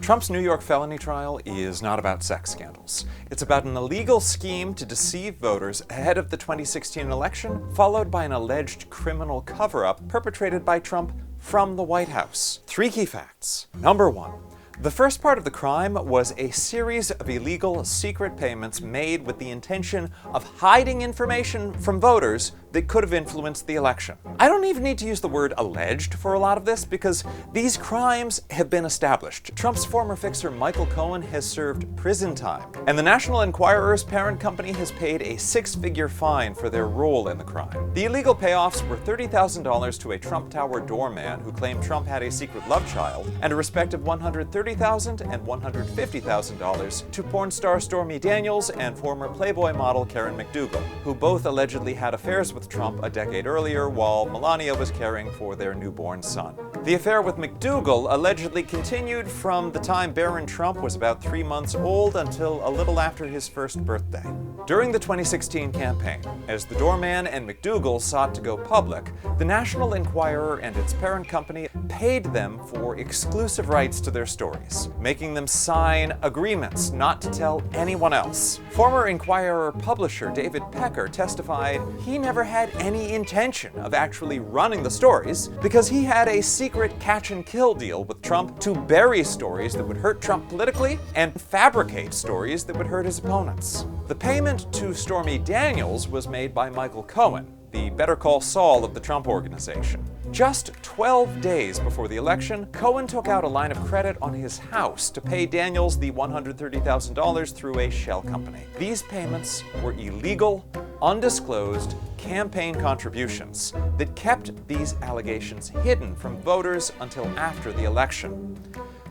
Trump's New York felony trial is not about sex scandals. It's about an illegal scheme to deceive voters ahead of the 2016 election, followed by an alleged criminal cover-up perpetrated by Trump from the White House. 3 key facts. Number 1. The first part of the crime was a series of illegal secret payments made with the intention of hiding information from voters that could have influenced the election. I don't even need to use the word alleged for a lot of this because these crimes have been established. Trump's former fixer Michael Cohen has served prison time, and the National Enquirer's parent company has paid a 6-figure fine for their role in the crime. The illegal payoffs were $30,000 to a Trump Tower doorman who claimed Trump had a secret love child, and a respective $130,000 and $150,000 to porn star Stormy Daniels and former Playboy model Karen McDougal, who both allegedly had affairs with Trump a decade earlier while Melania was caring for their newborn son. The affair with McDougal allegedly continued from the time Barron Trump was about 3 months old until a little after his first birthday. During the 2016 campaign, as the doorman and McDougal sought to go public, the National Enquirer and its parent company paid them for exclusive rights to their stories, making them sign agreements not to tell anyone else. Former Enquirer publisher David Pecker testified he never had any intention of actually running the stories because he had a secret catch-and-kill deal with Trump to bury stories that would hurt Trump politically and fabricate stories that would hurt his opponents. The payment to Stormy Daniels was made by Michael Cohen, the Better Call Saul of the Trump Organization. Just 12 days before the election, Cohen took out a line of credit on his house to pay Daniels the $130,000 through a shell company. These payments were illegal, undisclosed campaign contributions that kept these allegations hidden from voters until after the election.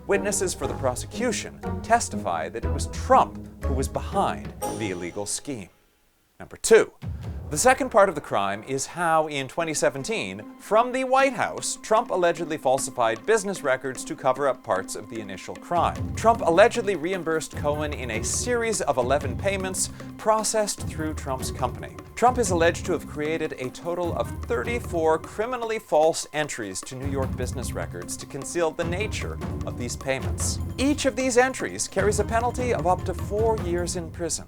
Witnesses for the prosecution testify that it was Trump who was behind the illegal scheme. Number 2. The second part of the crime is how, in 2017, from the White House, Trump allegedly falsified business records to cover up parts of the initial crime. Trump allegedly reimbursed Cohen in a series of 11 payments processed through Trump's company. Trump is alleged to have created a total of 34 criminally false entries to New York business records to conceal the nature of these payments. Each of these entries carries a penalty of up to 4 years in prison.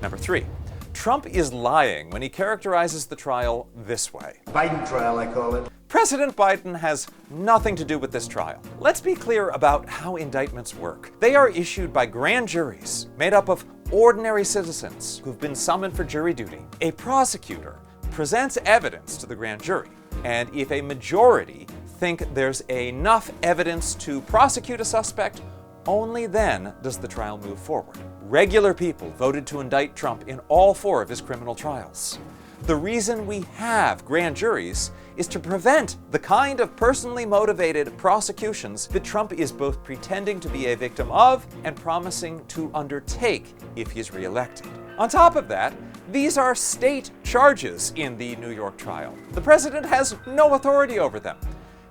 Number 3. Trump is lying when he characterizes the trial this way. Biden trial, I call it. President Biden has nothing to do with this trial. Let's be clear about how indictments work. They are issued by grand juries made up of ordinary citizens who've been summoned for jury duty. A prosecutor presents evidence to the grand jury, and if a majority think there's enough evidence to prosecute a suspect, only then does the trial move forward. Regular people voted to indict Trump in all 4 of his criminal trials. The reason we have grand juries is to prevent the kind of personally motivated prosecutions that Trump is both pretending to be a victim of and promising to undertake if he's reelected. On top of that, these are state charges in the New York trial. The president has no authority over them.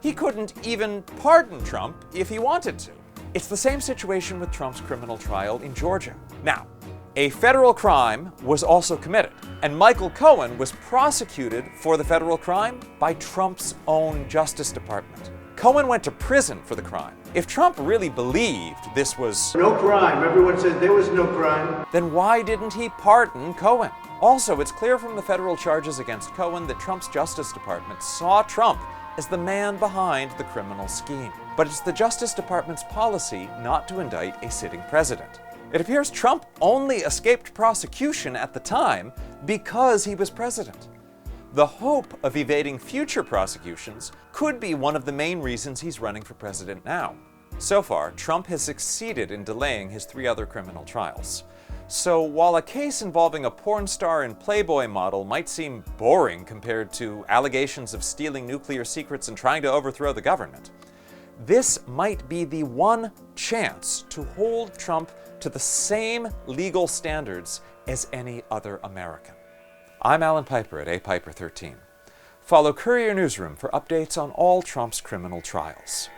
He couldn't even pardon Trump if he wanted to. It's the same situation with Trump's criminal trial in Georgia. Now, a federal crime was also committed, and Michael Cohen was prosecuted for the federal crime by Trump's own Justice Department. Cohen went to prison for the crime. If Trump really believed this was no crime, everyone said there was no crime, then why didn't he pardon Cohen? Also, it's clear from the federal charges against Cohen that Trump's Justice Department saw Trump as the man behind the criminal scheme. But it's the Justice Department's policy not to indict a sitting president. It appears Trump only escaped prosecution at the time because he was president. The hope of evading future prosecutions could be one of the main reasons he's running for president now. So far, Trump has succeeded in delaying his 3 other criminal trials. So while a case involving a porn star and Playboy model might seem boring compared to allegations of stealing nuclear secrets and trying to overthrow the government, this might be the one chance to hold Trump to the same legal standards as any other American. I'm Allan Piper at A Piper 13. Follow Courier Newsroom for updates on all Trump's criminal trials.